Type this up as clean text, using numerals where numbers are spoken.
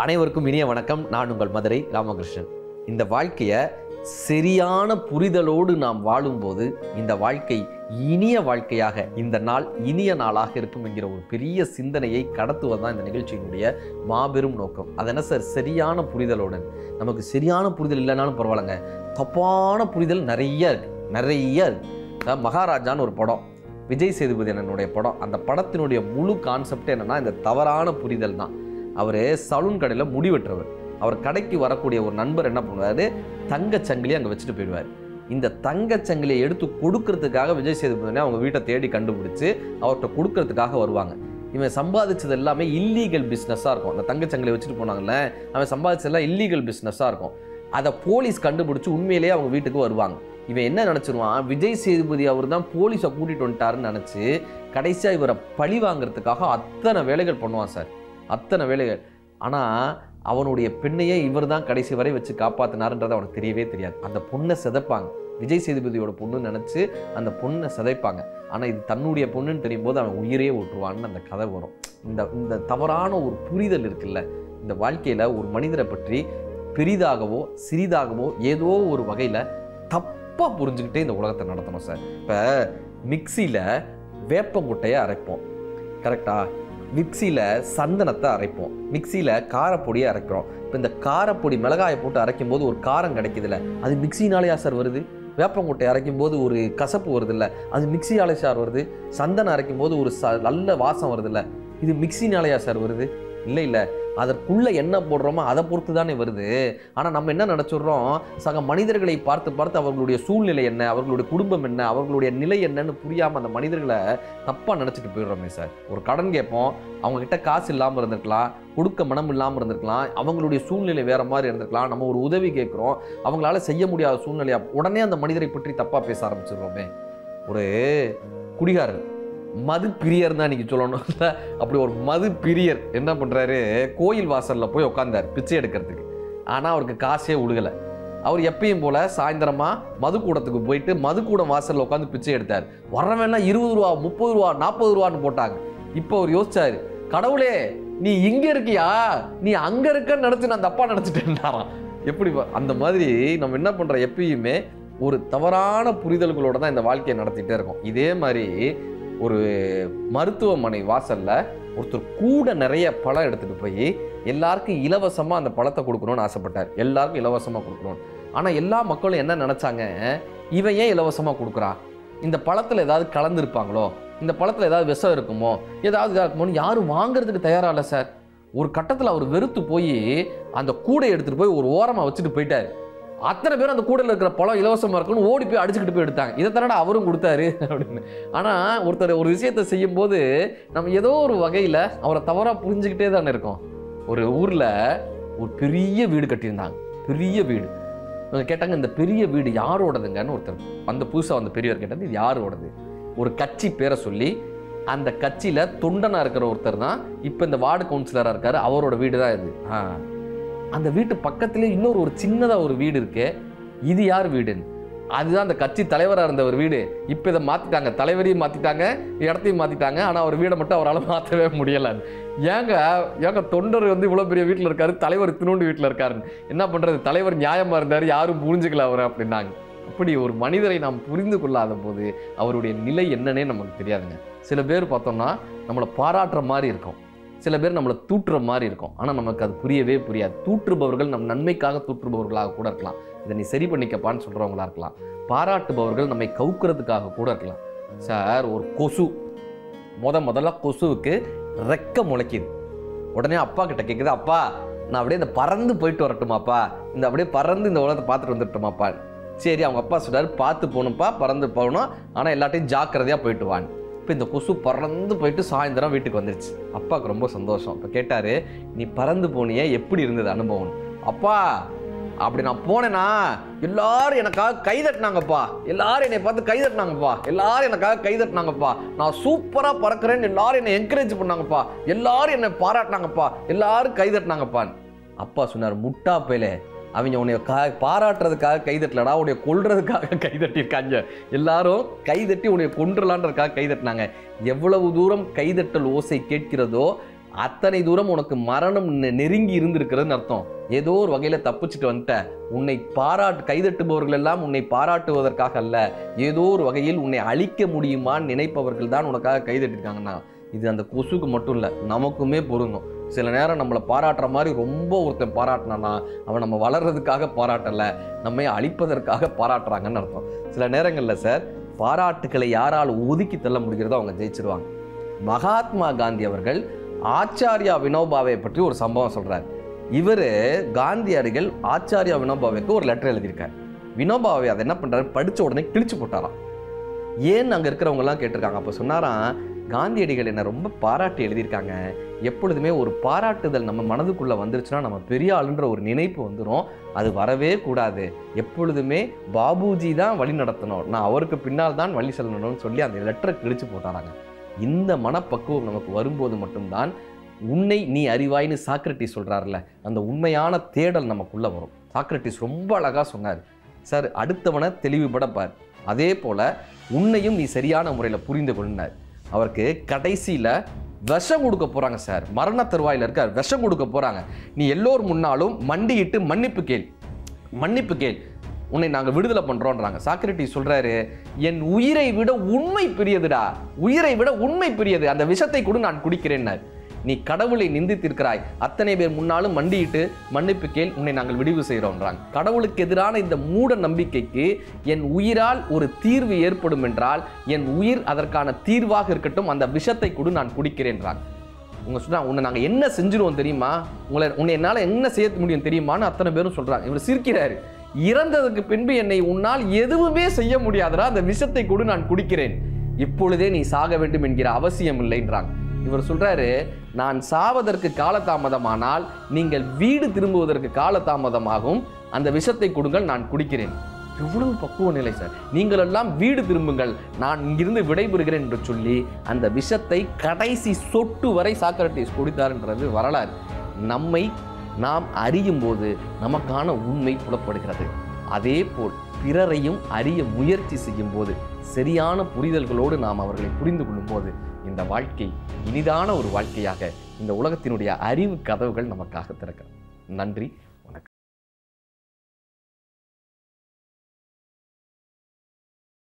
அனைவருக்கும் இனிய வணக்கம். நான் உங்கள் மதுரை ராமகிருஷ்ணன். இந்த வாழ்க்கையை சரியான புரிதலோடு நாம் வாழும்போது இந்த வாழ்க்கை இனிய வாழ்க்கையாக, இந்த நாள் இனிய நாளாக இருக்கும் என்கிற ஒரு பெரிய சிந்தனையை கடத்துவதுதான் இந்த நிகழ்ச்சியினுடைய மாபெரும் நோக்கம். அது என்ன சார்? சரியான புரிதலுடன். நமக்கு சரியான புரிதல் இல்லைனாலும் பரவாயில்லைங்க, தப்பான புரிதல் நிறைய இருக்கு. மகாராஜான்னு ஒரு படம், விஜய் சேதுபதி அண்ணனுடைய படம். அந்த படத்தினுடைய முழு கான்செப்ட் என்னன்னா, இந்த தவறான புரிதல் தான். அவர் சலூன் கடையில் முடி வெட்டுறவர். அவர் கடைக்கு வரக்கூடிய ஒரு நண்பர் என்ன பண்ணுவார், தங்கச்சங்கிலியை அங்கே வச்சுட்டு போயிடுவார். இந்த தங்கச்சங்கிலியை எடுத்து கொடுக்கறதுக்காக விஜய் சேதுபதி அவங்க வீட்டை தேடி கண்டுபிடிச்சு அவர்கிட்ட கொடுக்கறதுக்காக வருவாங்க. இவன் சம்பாதிச்சது எல்லாமே இல்லீகல் பிஸ்னஸாக இருக்கும். அந்த தங்கச்சங்கிலியை வச்சுட்டு போனாங்கல்ல, அவன் சம்பாதிச்சதெல்லாம் இல்லீகல் பிஸ்னஸாக இருக்கும். அதை போலீஸ் கண்டுபிடிச்சி உண்மையிலேயே அவங்க வீட்டுக்கு வருவாங்க. இவன் என்ன நினச்சிருவான், விஜய் சேதுபதி அவர் தான் போலீஸை கூட்டிகிட்டு வந்துட்டாருன்னு நினச்சி கடைசியாக இவரை பழி வாங்கிறதுக்காக அத்தனை வேலைகள் பண்ணுவான் சார், அத்தனை வேலைகள். ஆனால் அவனுடைய பெண்ணையே இவர் தான் கடைசி வரை வச்சு காப்பாற்றினாருன்றது அவனுக்கு தெரியவே தெரியாது. அந்த பொண்ணை சிதைப்பாங்க, விஜய் சேதுபதியோட பொண்ணுன்னு நினச்சி அந்த பொண்ணை சிதைப்பாங்க. ஆனால் இது தன்னுடைய பொண்ணுன்னு தெரியும் போது அவன் உயிரே ஓட்டுருவான்னு அந்த கதை வரும். இந்த தவறான ஒரு புரிதல் இருக்குல்ல, இந்த வாழ்க்கையில் ஒரு மனிதரை பற்றி பெரிதாகவோ சிறிதாகவோ ஏதோ ஒரு வகையில் தப்பாக புரிஞ்சுக்கிட்டே இந்த உலகத்தை நடத்தணும் சார். இப்போ மிக்சியில் வேப்பங்குட்டையை அரைப்போம், கரெக்டாக? மிக்சியில் சந்தனத்தை அரைப்போம், மிக்சியில் காரப்பொடியை அரைக்கிறோம். இப்போ இந்த காரப்பொடி மிளகாயை போட்டு அரைக்கும் போது ஒரு காரம் கிடைக்குதுல்ல, அது மிக்சினாலேயா சார் வருது? வேப்பங்குட்டை அரைக்கும் போது ஒரு கசப்பு வருதில்ல, அது மிக்சியாலே சார் வருது? சந்தனம் அரைக்கும் போது ஒரு நல்ல வாசம் வருதில்ல, இது மிக்சினாலேயா சார் வருது? இல்லை, அதற்குள்ளே என்ன போடுறோமோ அதை பொறுத்து தானே வருது. ஆனால் நம்ம என்ன நினச்சிட்றோம், சக மனிதர்களை பார்த்து அவர்களுடைய சூழ்நிலை என்ன, அவர்களுடைய குடும்பம் என்ன, அவர்களுடைய நிலை என்னன்னு புரியாமல் அந்த மனிதர்களை தப்பாக நினச்சிட்டு போயிடுறோமே சார். ஒரு கடன் கேட்போம், அவங்கக்கிட்ட காசு இல்லாமல் இருந்திருக்கலாம், கொடுக்க மனம் இல்லாமல் இருந்திருக்கலாம், அவங்களுடைய சூழ்நிலை வேறு மாதிரி இருந்திருக்கலாம். நம்ம ஒரு உதவி கேட்குறோம், அவங்களால செய்ய முடியாத சூழ்நிலையாக உடனே அந்த மனிதரை பற்றி தப்பாக பேச ஆரம்பிச்சிடுறோமே. ஒரு குடிகாரர், மது பிரியர் தான் இன்னைக்கு சொல்லணும். அப்படி ஒரு மது பிரியர் என்ன பண்ணுறாரு, கோயில் வாசலில் போய் உட்காந்தார் பிச்சை எடுக்கிறதுக்கு. ஆனால் அவருக்கு காசே உழுகலை. அவர் எப்பயும் போல் சாயந்தரமாக மதுக்கூடத்துக்கு போயிட்டு மதுக்கூடம் வாசலில் உட்காந்து பிச்சை எடுத்தார். வரவேன்னா 20 ரூபா 30 ரூபா 40 ரூபான்னு போட்டாங்க. இப்போ அவர் யோசிச்சாரு, கடவுளே நீ இங்கே இருக்கியா, நீ அங்கே இருக்கன்னு நினச்சி நான் தப்பாக நினச்சிட்டேன்னாராம். எப்படி அந்த மாதிரி நம்ம என்ன பண்ணுறோம், எப்பயுமே ஒரு தவறான புரிதல்களோட தான் இந்த வாழ்க்கையை நடத்திட்டே இருக்கோம். இதே மாதிரி ஒரு மருத்துவமனை வாசல்ல ஒருத்தர் கூட நிறைய பழம் எடுத்துட்டு போய் எல்லாருக்கும் இலவசமா அந்த பழத்தை கொடுக்கணும்னு ஆசைப்பட்டார். எல்லாருக்கும் இலவசமா கொடுக்கணும். ஆனா எல்லா மக்களும் என்ன நினைச்சாங்க, இவன் ஏன் இலவசமா கொடுக்குறான், இந்த பழத்துல ஏதாவது கலந்துருப்பாங்களோ, இந்த பழத்துல ஏதாவது விஷம் இருக்குமோ, ஏதாவது இதாக இருக்குமோன்னு யாரும் வாங்குறதுக்கு தயாரா இல்லை சார். ஒரு கட்டத்தில் அவர் வெறுத்து போய் அந்த கூடை எடுத்துட்டு போய் ஒரு ஓரமா வச்சுட்டு போயிட்டாரு. அத்தனை பேர் அந்த கூடையில் இருக்கிற பழம் இலவசமாக இருக்குன்னு ஓடி போய் அடிச்சுக்கிட்டு போய் எடுத்தாங்க. இதை தானடா அவரும் கொடுத்தாரு அப்படின்னு. ஆனால் ஒருத்தர் ஒரு விஷயத்தை செய்யும் போது நம்ம ஏதோ ஒரு வகையில் அவரை தவறாக புரிஞ்சுக்கிட்டே தானே இருக்கோம். ஒரு ஊரில் ஒரு பெரிய வீடு கட்டியிருந்தாங்க, பெரிய வீடு. இவங்க கேட்டாங்க, இந்த பெரிய வீடு யாரோடதுங்கன்னு ஒருத்தர் அந்த புதுசாக அந்த பெரியவர் கேட்டாங்க, இது யாரோடது? ஒரு கட்சி பேரை சொல்லி அந்த கட்சியில் தொண்டனாக இருக்கிற ஒருத்தர் தான் இப்போ இந்த வார்டு கவுன்சிலராக இருக்கார், அவரோட வீடு தான் இது. அந்த வீட்டு பக்கத்திலே இன்னொரு சின்னதாக ஒரு வீடு இருக்கு, இது யார் வீடுன்னு? அதுதான் அந்த கட்சி தலைவராக இருந்த ஒரு வீடு. இப்போ இதை மாற்றிட்டாங்க, தலைவரையும் மாற்றிட்டாங்க, இடத்தையும் மாற்றிட்டாங்க. ஆனால் அவர் வீடை மட்டும் அவரால் மாற்றவே முடியலை. ஏங்க தொண்டர் இவ்வளோ பெரிய வீட்டில் இருக்காரு, தலைவர் இத்தினோண்டு வீட்டில் இருக்காருன்னு என்ன பண்ணுறது? தலைவர் நியாயமாக இருந்தார், யாரும் புரிஞ்சுக்கல அவர் அப்படின்னாங்க. அப்படி ஒரு மனிதரை நாம் புரிந்து கொள்ளாத போது அவருடைய நிலை என்னன்னே நமக்கு தெரியாதுங்க. சில பேர் பார்த்தோம்னா நம்மளை பாராட்டுற மாதிரி இருக்கும், சில பேர் நம்மளை தூற்றுற மாதிரி இருக்கும். ஆனால் நமக்கு அது புரியவே புரியாது. தூற்றுபவர்கள் நம் நன்மைக்காக தூற்றுபவர்களாக கூட இருக்கலாம், இதை நீ சரி பண்ணிக்கப்பான்னு சொல்கிறவங்களா இருக்கலாம். பாராட்டுபவர்கள் நம்மை கவுக்கிறதுக்காக கூட இருக்கலாம். சார், ஒரு கொசு முதல்ல கொசுவுக்கு ரெக்க முளைக்குது. உடனே அப்பா கிட்ட கேட்குது, அப்பா நான் அப்படியே இந்த பறந்து போயிட்டு வரட்டுமாப்பா, இந்த அப்படியே பறந்து இந்த உலகத்தை பார்த்துட்டு வந்துட்டுமாப்பா. சரி, அவங்க அப்பா சொல்றாரு, பார்த்து போகணும்ப்பா, பறந்து போகணும், ஆனால் எல்லாத்தையும் ஜாக்கிரதையாக போயிட்டு வாங்க. இப்போ இந்த கொசு பறந்து போயிட்டு சாயந்தரம் வீட்டுக்கு வந்துடுச்சு. அப்பாவுக்கு ரொம்ப சந்தோஷம். இப்போ கேட்டார், நீ பறந்து போனியே, எப்படி இருந்தது அனுபவம்? அப்பா, அப்படி நான் போனேன்னா எல்லாரும் எனக்காக கைதட்டினாங்கப்பா, எல்லாரும் என்னை பார்த்து கைதட்டினாங்கப்பா, எல்லாரும் எனக்காக கைதட்டினாங்கப்பா, நான் சூப்பராக பறக்கிறேன்னு எல்லாரும் என்னை என்கரேஜ் பண்ணாங்கப்பா, எல்லாரும் என்னை பாராட்டினாங்கப்பா, எல்லாரும் கைதட்டினாங்கப்பான்னு. அப்பா சொன்னார், முட்டா பையலே, அவங்க உன்னை பாராட்டுறதுக்காக கைதட்டலடா, உன்னை கொல்றதுக்காக கைதட்டியிருக்காங்க. எல்லாரும் கைதட்டி உன்னை கொன்றலான்றதுக்காக கைதட்டினாங்க. எவ்வளவு தூரம் கைதட்டல் ஓசை கேட்கிறதோ அத்தனை தூரம் உனக்கு மரணம் நெருங்கி இருந்திருக்கிறதுன்னு அர்த்தம். ஏதோ ஒரு வகையில தப்பிச்சுட்டு வந்துட்ட. உன்னை கைதட்டுபவர்கள் எல்லாம் உன்னை பாராட்டுவதற்காக அல்ல, ஏதோ ஒரு வகையில் உன்னை அழிக்க முடியுமான்னு நினைப்பவர்கள் தான் உனக்காக கைதட்டிருக்காங்கன்னா, இது அந்த கொசுக்கு மட்டும் இல்லை, நமக்குமே பொருந்தும். சில நேரம் நம்மளை பாராட்டுற மாதிரி ரொம்ப ஒருத்தன் பாராட்டினான்னா அவன் நம்ம வளர்றதுக்காக பாராட்டலை, நம்மை அழிப்பதற்காக பாராட்டுறாங்கன்னு அர்த்தம். சில நேரங்களில் சார் பாராட்டுக்களை யாரால் ஒதுக்கி தள்ள முடிகிறதோ அவங்க ஜெயிச்சிருவாங்க. மகாத்மா காந்தி அவர்கள் ஆச்சாரியா வினோபாவை பற்றி ஒரு சம்பவம் சொல்றார். இவர் காந்தியடிகள் ஆச்சாரியா வினோபாவுக்கு ஒரு லெட்டர் எழுதியிருக்கார். வினோபாவை அதை என்ன பண்றாரு, படிச்ச உடனே கிழிச்சு போட்டாராம். ஏன்னு அங்க இருக்கிறவங்க எல்லாம் கேட்டிருக்காங்க. அப்ப சொன்னாராம், காந்தியடிகள் என்ன ரொம்ப பாராட்டி எழுதியிருக்காங்க. எப்பொழுதுமே ஒரு பாராட்டுதல் நம்ம மனதுக்குள்ள வந்துருச்சுன்னா நம்ம பெரிய ஆளுன்ற ஒரு நினைப்பு வந்துடும். அது வரவே கூடாது. எப்பொழுதுமே பாபுஜி தான் வழி நடத்தணும், நான் அவருக்கு பின்னால் தான் வழி செல்லணும்னு சொல்லி அந்த லெட்டரை கிழிச்சு போட்டாராங்க. இந்த மனப்பக்குவம் நமக்கு வரும்போது மட்டும்தான் உன்னை நீ அறிவாய்னு சாக்ரட்டிஸ் சொல்றாருல, அந்த உண்மையான தேடல் நமக்குள்ள வரும். சாக்ரட்டிஸ் ரொம்ப அழகா சொன்னார் சார், அடுத்தவனை தெளிவுபடப்பார், அதே போல உன்னையும் நீ சரியான முறையில் புரிந்து கொள்ளினார். அவருக்கு கடைசியில விஷம் கொடுக்க போறாங்க சார், மரண தருவாயில் இருக்கார், விஷம் கொடுக்க போறாங்க. நீ எல்லோர் முன்னாலும் மண்டியிட்டு மன்னிப்பு கேள், மன்னிப்பு கேள், உன்னை நாங்கள் விடுதலை பண்றோன்றாங்க. சாக்ரட்டிஸ் சொல்றாரு, என் உயிரை விட உண்மை பெரியதுடா, உயிரை விட உண்மை பெரியது, அந்த விஷத்தை கூட நான் குடிக்கிறேன்னார். நீ கடவுளை நிந்தித்திருக்கிறாய், அத்தனை பேர் முன்னாலும் மண்டியிட்டு மன்னிப்பு கேள், உன்னை நாங்கள் விடுவு செய்கிறோன்றாங்க. கடவுளுக்கு எதிரான இந்த மூட நம்பிக்கைக்கு என் உயிரால் ஒரு தீர்வு ஏற்படும் என்றால் என் உயிர் அதற்கான தீர்வாக இருக்கட்டும், அந்த விஷத்தை கூட நான் குடிக்கிறேன்றாங்க. உங்க சொன்னா உன்னை நாங்கள் என்ன செஞ்சிருவோம் தெரியுமா, உன்னை என்னால் என்ன செய்ய முடியும் தெரியுமான்னு அத்தனை பேரும் சொல்றாங்க. இவர் சிரிக்கிறாரு, இறந்ததுக்கு பின்பு என்னை உன்னால் எதுவுமே செய்ய முடியாதரா, அந்த விஷத்தை கூட நான் குடிக்கிறேன், இப்பொழுதே நீ சாக வேண்டும் என்கிற அவசியம் இல்லைன்றாங்க. இவர் சொல்றாரு, நான் சாவதற்கு காலதாமதமானால் நீங்கள் வீடு திரும்புவதற்கு காலதாமதமாகும், அந்த விஷத்தை கொடுங்கள், நான் குடிக்கிறேன். எவ்வளவு பக்குவ நிலை சார். நீங்கள் எல்லாம் வீடு திரும்புங்கள், நான் இங்கிருந்து விடைபெறுகிறேன் என்று சொல்லி அந்த விஷத்தை கடைசி சொட்டு வரை சாக்ரட்டிஸ் குடித்தார்ன்றது வரலாறு. நம்மை நாம் அறியும் போது நமக்கான உண்மை புலப்படுகிறது. அதே போல் பிறரையும் அறிய முயற்சி செய்யும் போது, சரியான புரிதல்களோடு நாம் அவர்களை புரிந்து கொள்ளும் போது இந்த வாழ்க்கை இனிதான ஒரு வாழ்க்கையாக இந்த உலகத்தினுடைய அறிவு கதவுகள் நமக்காக திறக்கிறது. நன்றி.